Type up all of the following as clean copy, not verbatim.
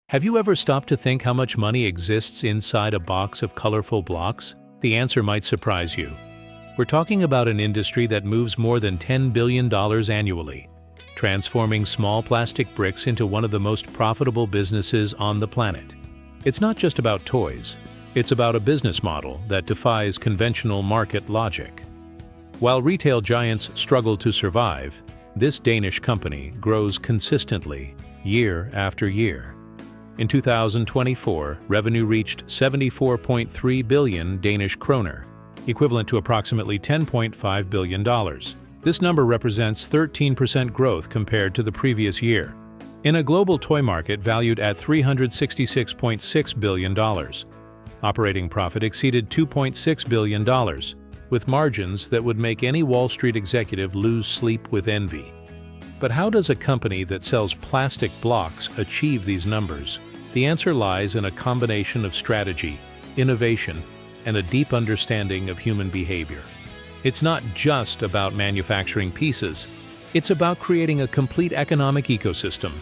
Have you ever stopped to think how much money exists inside a box of colorful blocks? The answer might surprise you. We're talking about an industry that moves more than $10 billion annually, transforming small plastic bricks into one of the most profitable businesses on the planet. It's not just about toys. It's about a business model that defies conventional market logic. While retail giants struggle to survive, this Danish company grows consistently, year after year. In 2024, revenue reached 74.3 billion Danish kroner, equivalent to approximately $10.5 billion. This number represents 13% growth compared to the previous year. In a global toy market valued at $366.6 billion, operating profit exceeded $2.6 billion, with margins that would make any Wall Street executive lose sleep with envy. But how does a company that sells plastic blocks achieve these numbers? The answer lies in a combination of strategy, innovation, and a deep understanding of human behavior. It's not just about manufacturing pieces. It's about creating a complete economic ecosystem.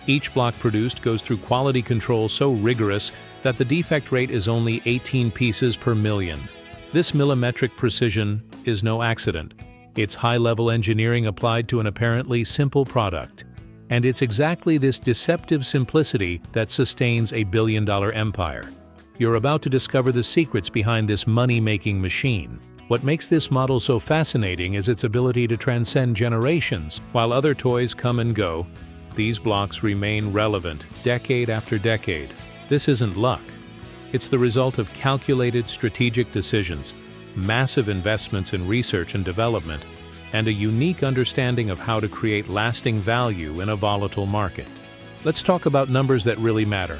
Each block produced goes through quality control so rigorous that the defect rate is only 18 pieces per million. This millimetric precision is no accident. It's high-level engineering applied to an apparently simple product. And it's exactly this deceptive simplicity that sustains a billion-dollar empire. You're about to discover the secrets behind this money-making machine. What makes this model so fascinating is its ability to transcend generations. While other toys come and go, these blocks remain relevant decade after decade. This isn't luck. It's the result of calculated strategic decisions, massive investments in research and development, and a unique understanding of how to create lasting value in a volatile market. Let's talk about numbers that really matter.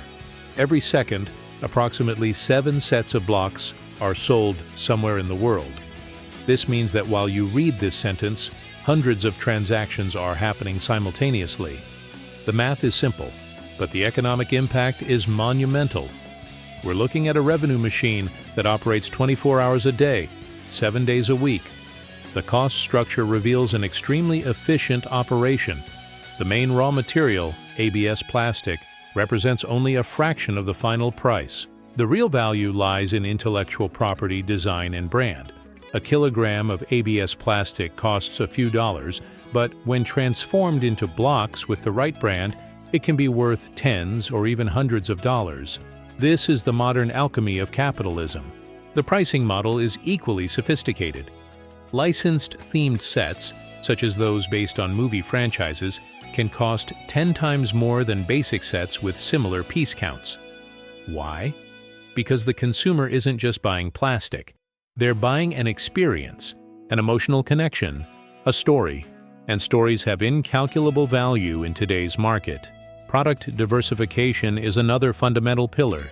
Every second, approximately 7 sets of blocks are sold somewhere in the world. This means that while you read this sentence, hundreds of transactions are happening simultaneously. The math is simple, but the economic impact is monumental. We're looking at a revenue machine that operates 24 hours a day, 7 days a week. The cost structure reveals an extremely efficient operation. The main raw material, ABS plastic, represents only a fraction of the final price. The real value lies in intellectual property, design, and brand. A kilogram of ABS plastic costs a few dollars, but when transformed into blocks with the right brand, it can be worth tens or even hundreds of dollars. This is the modern alchemy of capitalism. The pricing model is equally sophisticated. Licensed themed sets, such as those based on movie franchises, can cost 10 times more than basic sets with similar piece counts. Why? Because the consumer isn't just buying plastic. They're buying an experience, an emotional connection, a story. And stories have incalculable value in today's market. Product diversification is another fundamental pillar.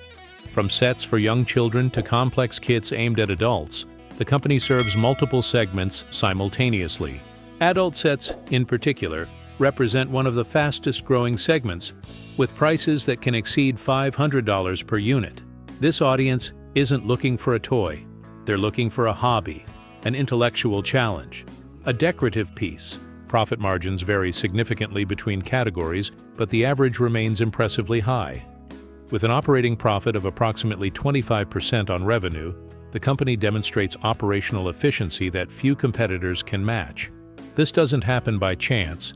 From sets for young children to complex kits aimed at adults, the company serves multiple segments simultaneously. Adult sets, in particular, represent one of the fastest-growing segments, with prices that can exceed $500 per unit. This audience isn't looking for a toy. They're looking for a hobby, an intellectual challenge, a decorative piece. Profit margins vary significantly between categories, but the average remains impressively high. With an operating profit of approximately 25% on revenue, the company demonstrates operational efficiency that few competitors can match. This doesn't happen by chance.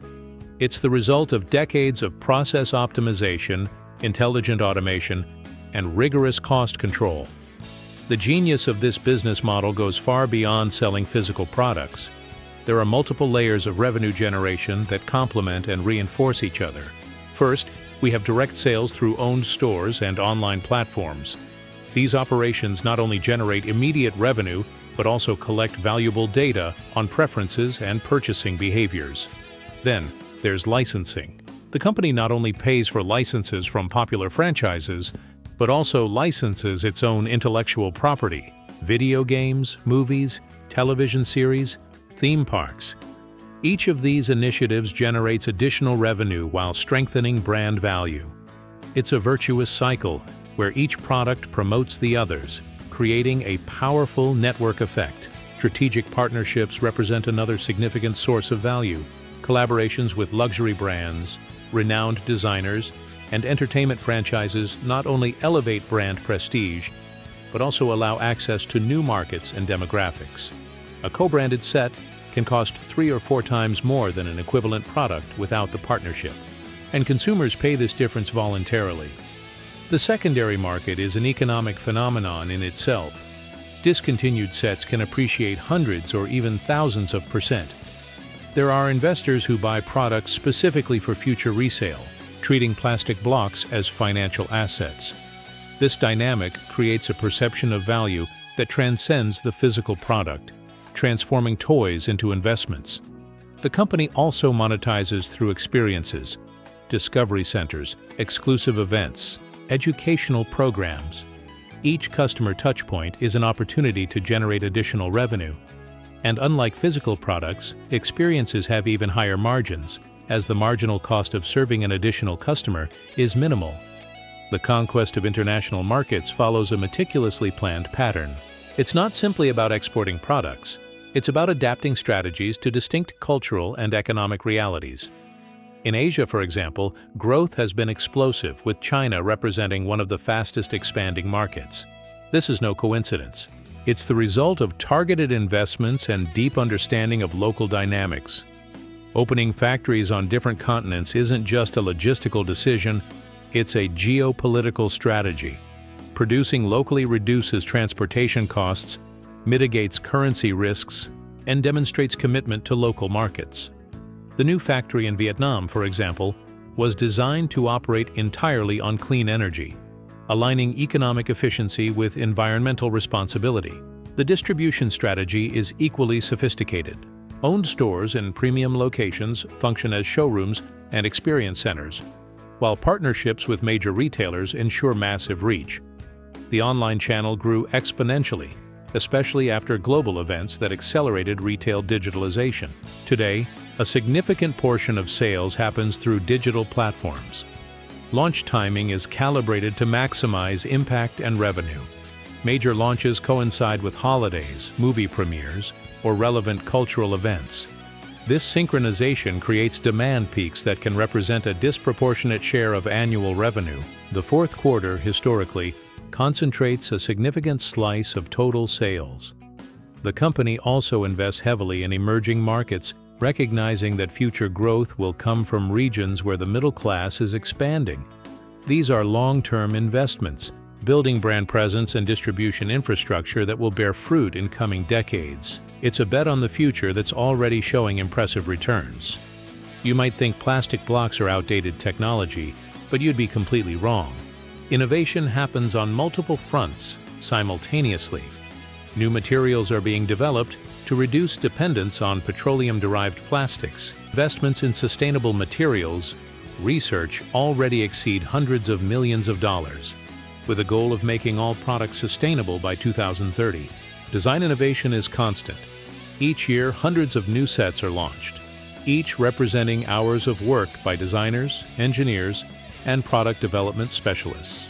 It's the result of decades of process optimization, intelligent automation, and rigorous cost control. The genius of this business model goes far beyond selling physical products. There are multiple layers of revenue generation that complement and reinforce each other. First, we have direct sales through owned stores and online platforms. These operations not only generate immediate revenue, but also collect valuable data on preferences and purchasing behaviors. Then, there's licensing. The company not only pays for licenses from popular franchises, but also licenses its own intellectual property, video games, movies, television series, theme parks. Each of these initiatives generates additional revenue while strengthening brand value. It's a virtuous cycle where each product promotes the others, creating a powerful network effect. Strategic partnerships represent another significant source of value. Collaborations with luxury brands, renowned designers, And entertainment franchises not only elevate brand prestige, but also allow access to new markets and demographics. A co-branded set can cost 3 or 4 times more than an equivalent product without the partnership, and consumers pay this difference voluntarily. The secondary market is an economic phenomenon in itself. Discontinued sets can appreciate hundreds or even thousands of percent. There are investors who buy products specifically for future resale, treating plastic blocks as financial assets. This dynamic creates a perception of value that transcends the physical product, transforming toys into investments. The company also monetizes through experiences, discovery centers, exclusive events, educational programs. Each customer touchpoint is an opportunity to generate additional revenue. And unlike physical products, experiences have even higher margins, as the marginal cost of serving an additional customer is minimal. The conquest of international markets follows a meticulously planned pattern. It's not simply about exporting products. It's about adapting strategies to distinct cultural and economic realities. In Asia, for example, growth has been explosive, with China representing one of the fastest expanding markets. This is no coincidence. It's the result of targeted investments and deep understanding of local dynamics. Opening factories on different continents isn't just a logistical decision, it's a geopolitical strategy. Producing locally reduces transportation costs, mitigates currency risks, and demonstrates commitment to local markets. The new factory in Vietnam, for example, was designed to operate entirely on clean energy, aligning economic efficiency with environmental responsibility. The distribution strategy is equally sophisticated. Owned stores in premium locations function as showrooms and experience centers, while partnerships with major retailers ensure massive reach. The online channel grew exponentially, especially after global events that accelerated retail digitalization. Today, a significant portion of sales happens through digital platforms. Launch timing is calibrated to maximize impact and revenue. Major launches coincide with holidays, movie premieres, or relevant cultural events. This synchronization creates demand peaks that can represent a disproportionate share of annual revenue. The fourth quarter, historically, concentrates a significant slice of total sales. The company also invests heavily in emerging markets, recognizing that future growth will come from regions where the middle class is expanding. These are long-term investments, building brand presence and distribution infrastructure that will bear fruit in coming decades. It's a bet on the future that's already showing impressive returns. You might think plastic blocks are outdated technology, but you'd be completely wrong. Innovation happens on multiple fronts simultaneously. New materials are being developed to reduce dependence on petroleum-derived plastics. Investments in sustainable materials research already exceed hundreds of millions of dollars, with a goal of making all products sustainable by 2030. Design innovation is constant. Each year, hundreds of new sets are launched, each representing hours of work by designers, engineers, and product development specialists.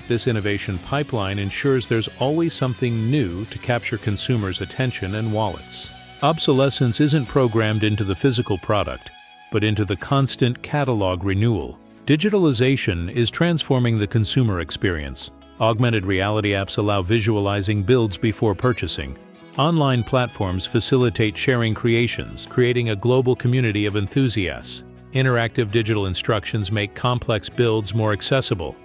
This innovation pipeline ensures there's always something new to capture consumers' attention and wallets. Obsolescence isn't programmed into the physical product, but into the constant catalog renewal. Digitalization is transforming the consumer experience. Augmented reality apps allow visualizing builds before purchasing. Online platforms facilitate sharing creations, creating a global community of enthusiasts. Interactive digital instructions make complex builds more accessible.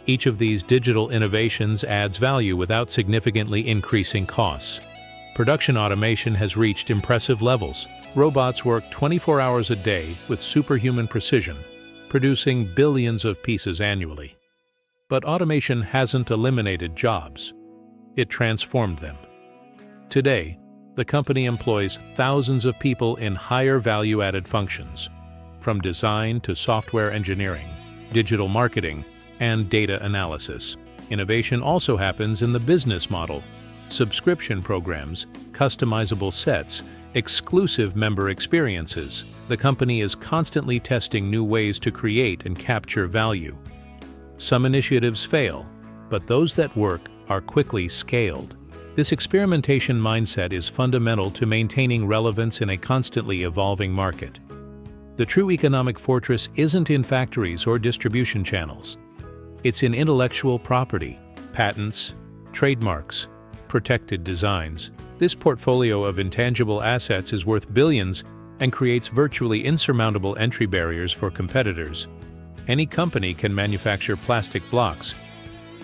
Each of these digital innovations adds value without significantly increasing costs. Production automation has reached impressive levels. Robots work 24 hours a day with superhuman precision, producing billions of pieces annually. But automation hasn't eliminated jobs. It transformed them. Today, the company employs thousands of people in higher value-added functions, from design to software engineering, digital marketing, and data analysis. Innovation also happens in the business model. Subscription programs, customizable sets, exclusive member experiences. The company is constantly testing new ways to create and capture value. Some initiatives fail, but those that work are quickly scaled. This experimentation mindset is fundamental to maintaining relevance in a constantly evolving market. The true economic fortress isn't in factories or distribution channels. It's in intellectual property, patents, trademarks, protected designs. This portfolio of intangible assets is worth billions and creates virtually insurmountable entry barriers for competitors. Any company can manufacture plastic blocks,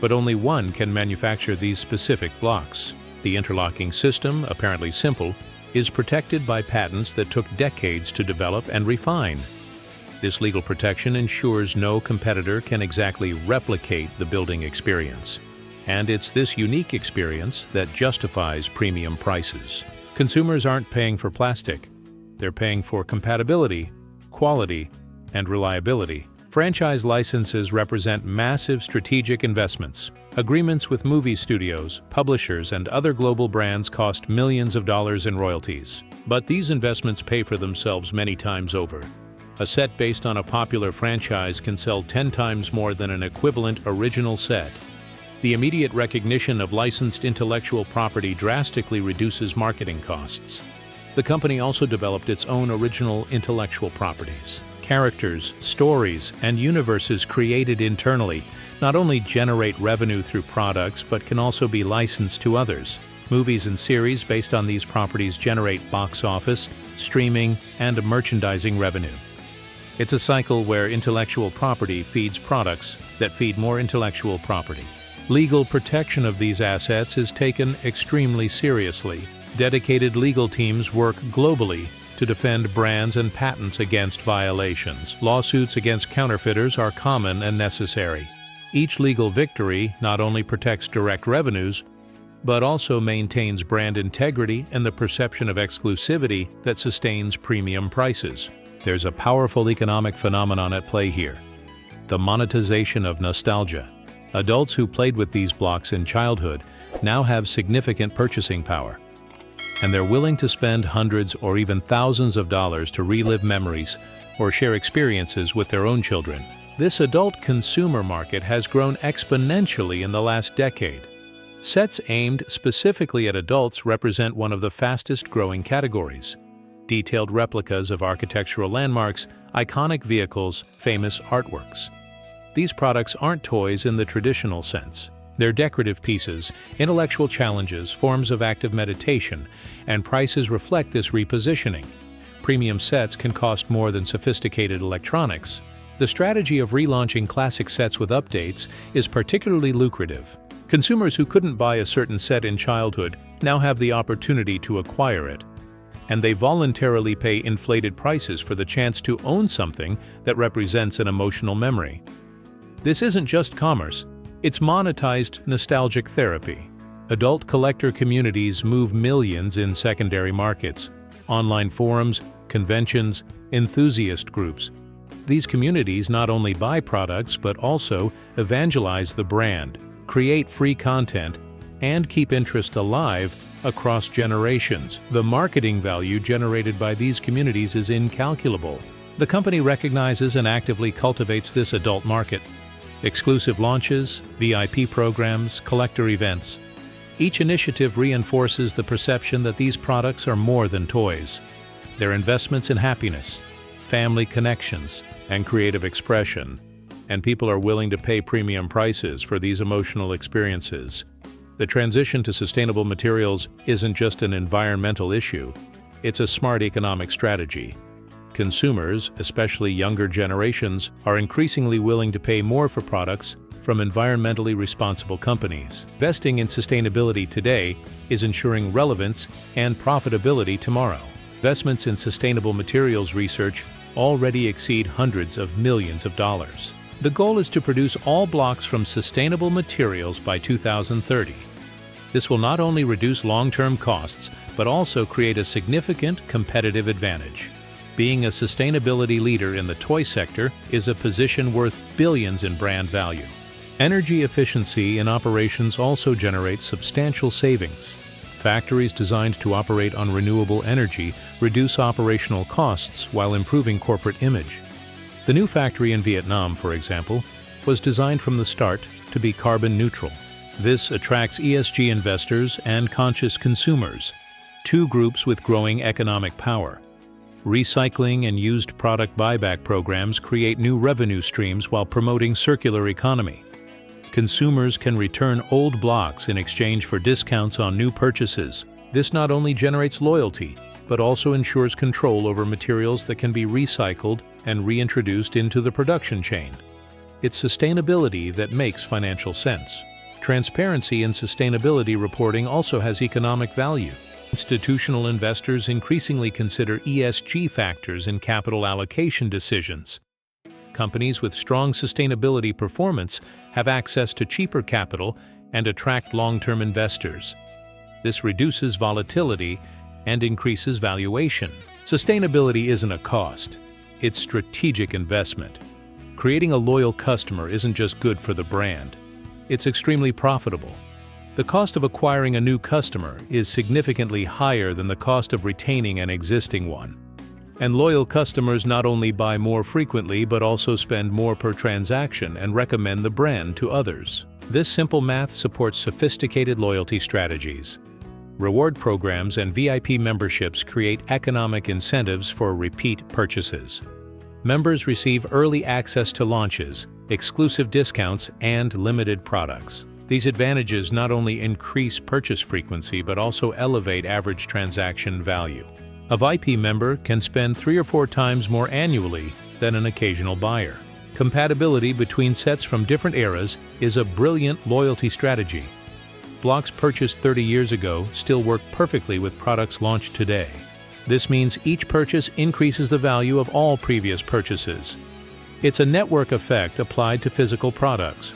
but only one can manufacture these specific blocks. The interlocking system, apparently simple, is protected by patents that took decades to develop and refine. This legal protection ensures no competitor can exactly replicate the building experience. And it's this unique experience that justifies premium prices. Consumers aren't paying for plastic. They're paying for compatibility, quality, and reliability. Franchise licenses represent massive strategic investments. Agreements with movie studios, publishers, and other global brands cost millions of dollars in royalties. But these investments pay for themselves many times over. A set based on a popular franchise can sell 10 times more than an equivalent original set. The immediate recognition of licensed intellectual property drastically reduces marketing costs. The company also developed its own original intellectual properties. Characters, stories, and universes created internally not only generate revenue through products but can also be licensed to others. Movies and series based on these properties generate box office, streaming, and merchandising revenue. It's a cycle where intellectual property feeds products that feed more intellectual property. Legal protection of these assets is taken extremely seriously. Dedicated legal teams work globally to defend brands and patents against violations. Lawsuits against counterfeiters are common and necessary. Each legal victory not only protects direct revenues, but also maintains brand integrity and the perception of exclusivity that sustains premium prices. There's a powerful economic phenomenon at play here: the monetization of nostalgia. Adults who played with these blocks in childhood now have significant purchasing power, and they're willing to spend hundreds or even thousands of dollars to relive memories or share experiences with their own children. This adult consumer market has grown exponentially in the last decade. Sets aimed specifically at adults represent one of the fastest-growing categories. Detailed replicas of architectural landmarks, iconic vehicles, famous artworks. These products aren't toys in the traditional sense. They're decorative pieces, intellectual challenges, forms of active meditation, and prices reflect this repositioning. Premium sets can cost more than sophisticated electronics. The strategy of relaunching classic sets with updates is particularly lucrative. Consumers who couldn't buy a certain set in childhood now have the opportunity to acquire it, and they voluntarily pay inflated prices for the chance to own something that represents an emotional memory. This isn't just commerce, it's monetized nostalgic therapy. Adult collector communities move millions in secondary markets, online forums, conventions, enthusiast groups. These communities not only buy products but also evangelize the brand, create free content, and keep interest alive across generations. The marketing value generated by these communities is incalculable. The company recognizes and actively cultivates this adult market. Exclusive launches, VIP programs, collector events. Each initiative reinforces the perception that these products are more than toys. They're investments in happiness, family connections, and creative expression, and people are willing to pay premium prices for these emotional experiences. The transition to sustainable materials isn't just an environmental issue, it's a smart economic strategy. Consumers, especially younger generations, are increasingly willing to pay more for products from environmentally responsible companies. Investing in sustainability today is ensuring relevance and profitability tomorrow. Investments in sustainable materials research already exceed hundreds of millions of dollars. The goal is to produce all blocks from sustainable materials by 2030. This will not only reduce long-term costs, but also create a significant competitive advantage. Being a sustainability leader in the toy sector is a position worth billions in brand value. Energy efficiency in operations also generates substantial savings. Factories designed to operate on renewable energy reduce operational costs while improving corporate image. The new factory in Vietnam, for example, was designed from the start to be carbon neutral. This attracts ESG investors and conscious consumers, two groups with growing economic power. Recycling and used product buyback programs create new revenue streams while promoting circular economy. Consumers can return old blocks in exchange for discounts on new purchases. This not only generates loyalty, but also ensures control over materials that can be recycled and reintroduced into the production chain. It's sustainability that makes financial sense. Transparency in sustainability reporting also has economic value. Institutional investors increasingly consider ESG factors in capital allocation decisions. Companies with strong sustainability performance have access to cheaper capital and attract long-term investors. This reduces volatility and increases valuation. Sustainability isn't a cost, it's strategic investment. Creating a loyal customer isn't just good for the brand, it's extremely profitable. The cost of acquiring a new customer is significantly higher than the cost of retaining an existing one. And loyal customers not only buy more frequently but also spend more per transaction and recommend the brand to others. This simple math supports sophisticated loyalty strategies. Reward programs and VIP memberships create economic incentives for repeat purchases. Members receive early access to launches, exclusive discounts, and limited products. These advantages not only increase purchase frequency but also elevate average transaction value. A VIP member can spend 3 or 4 times more annually than an occasional buyer. Compatibility between sets from different eras is a brilliant loyalty strategy. Blocks purchased 30 years ago still work perfectly with products launched today. This means each purchase increases the value of all previous purchases. It's a network effect applied to physical products.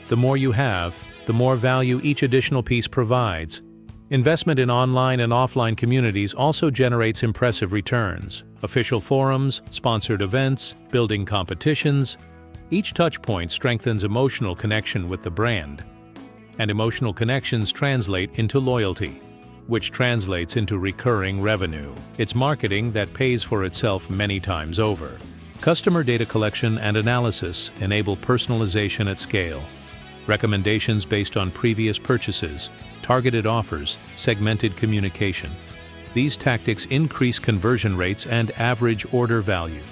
The more you have, the more value each additional piece provides. Investment in online and offline communities also generates impressive returns. Official forums, sponsored events, building competitions. Each touchpoint strengthens emotional connection with the brand. And emotional connections translate into loyalty, which translates into recurring revenue. It's marketing that pays for itself many times over. Customer data collection and analysis enable personalization at scale. Recommendations based on previous purchases, targeted offers, segmented communication. These tactics increase conversion rates and average order value.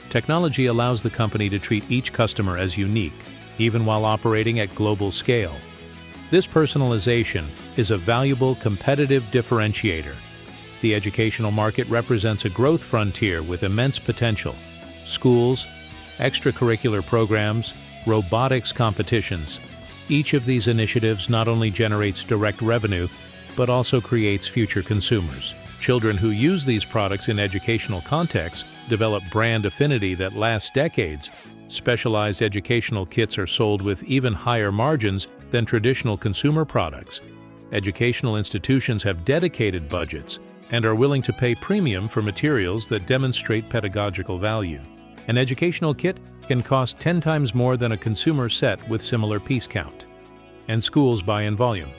Technology allows the company to treat each customer as unique, even while operating at global scale. This personalization is a valuable competitive differentiator. The educational market represents a growth frontier with immense potential. Schools, extracurricular programs, robotics competitions. Each of these initiatives not only generates direct revenue, but also creates future consumers. Children who use these products in educational contexts develop brand affinity that lasts decades. Specialized educational kits are sold with even higher margins than traditional consumer products. Educational institutions have dedicated budgets and are willing to pay premium for materials that demonstrate pedagogical value. An educational kit can cost 10 times more than a consumer set with similar piece count. And schools buy in volume.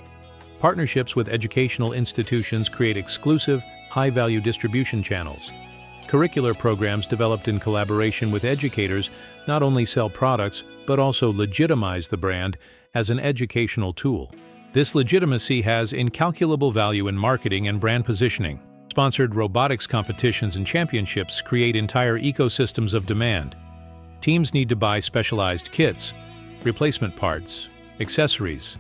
Partnerships with educational institutions create exclusive, high-value distribution channels. Curricular programs developed in collaboration with educators not only sell products, but also legitimize the brand as an educational tool. This legitimacy has incalculable value in marketing and brand positioning. Sponsored robotics competitions and championships create entire ecosystems of demand. Teams need to buy specialized kits, replacement parts, accessories.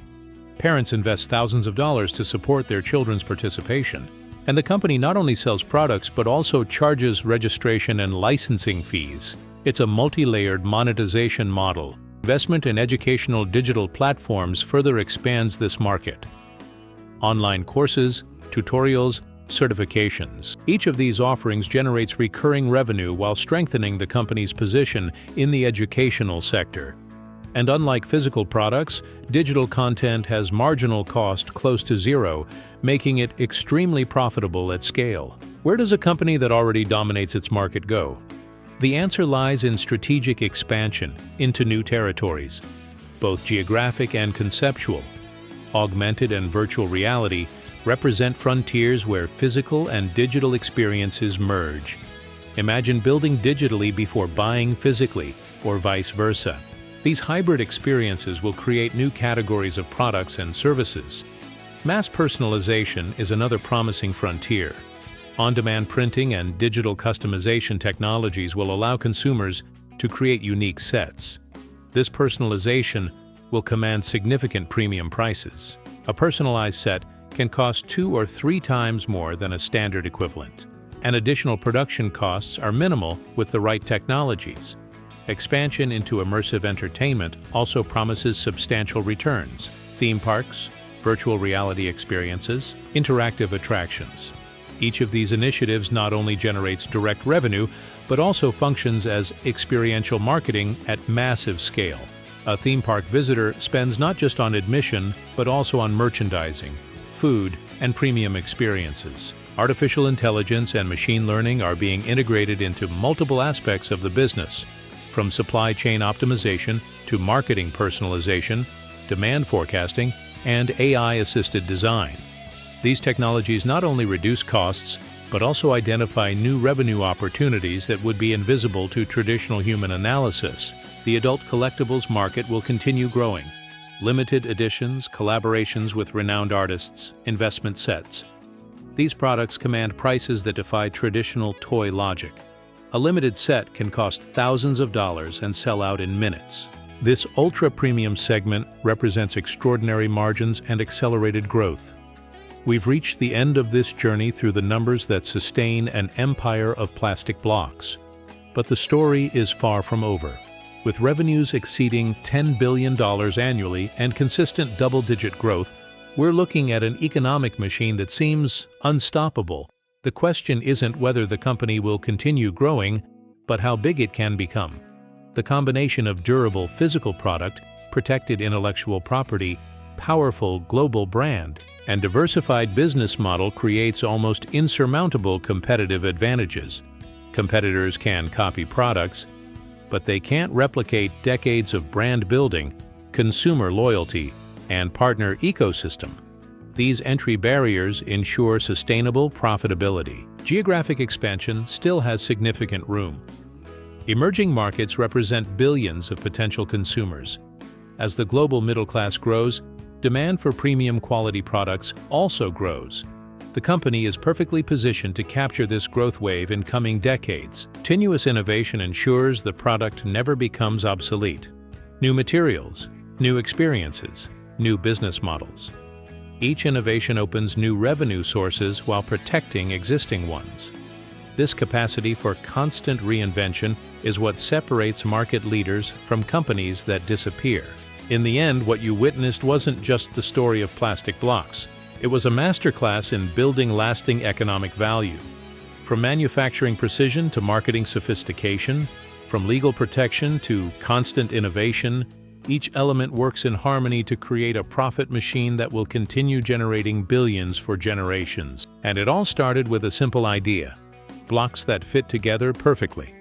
Parents invest thousands of dollars to support their children's participation. And the company not only sells products but also charges registration and licensing fees. It's a multi-layered monetization model. Investment in educational digital platforms further expands this market. Online courses, tutorials, certifications. Each of these offerings generates recurring revenue while strengthening the company's position in the educational sector. And unlike physical products, digital content has marginal cost close to zero, making it extremely profitable at scale. Where does a company that already dominates its market go? The answer lies in strategic expansion into new territories, both geographic and conceptual. Augmented and virtual reality represent frontiers where physical and digital experiences merge. Imagine building digitally before buying physically, or vice versa. These hybrid experiences will create new categories of products and services. Mass personalization is another promising frontier. On-demand printing and digital customization technologies will allow consumers to create unique sets. This personalization will command significant premium prices. A personalized set can cost 2 or 3 times more than a standard equivalent, and additional production costs are minimal with the right technologies. Expansion into immersive entertainment also promises substantial returns: theme parks, virtual reality experiences, interactive attractions. Each of these initiatives not only generates direct revenue, but also functions as experiential marketing at massive scale. A theme park visitor spends not just on admission, but also on merchandising, food, and premium experiences. Artificial intelligence and machine learning are being integrated into multiple aspects of the business, from supply chain optimization to marketing personalization, demand forecasting, and AI-assisted design. These technologies not only reduce costs, but also identify new revenue opportunities that would be invisible to traditional human analysis. The adult collectibles market will continue growing. Limited editions, collaborations with renowned artists, investment sets. These products command prices that defy traditional toy logic. A limited set can cost thousands of dollars and sell out in minutes. This ultra-premium segment represents extraordinary margins and accelerated growth. We've reached the end of this journey through the numbers that sustain an empire of plastic blocks. But the story is far from over. With revenues exceeding $10 billion annually and consistent double-digit growth, we're looking at an economic machine that seems unstoppable. The question isn't whether the company will continue growing, but how big it can become. The combination of durable physical product, protected intellectual property, powerful global brand, and diversified business model creates almost insurmountable competitive advantages. Competitors can copy products, but they can't replicate decades of brand building, consumer loyalty, and partner ecosystem. These entry barriers ensure sustainable profitability. Geographic expansion still has significant room. Emerging markets represent billions of potential consumers. As the global middle class grows, demand for premium quality products also grows. The company is perfectly positioned to capture this growth wave in coming decades. Continuous innovation ensures the product never becomes obsolete. New materials, new experiences, new business models. Each innovation opens new revenue sources while protecting existing ones. This capacity for constant reinvention is what separates market leaders from companies that disappear. In the end, what you witnessed wasn't just the story of plastic blocks. It was a masterclass in building lasting economic value. From manufacturing precision to marketing sophistication, from legal protection to constant innovation, each element works in harmony to create a profit machine that will continue generating billions for generations. And it all started with a simple idea: blocks that fit together perfectly.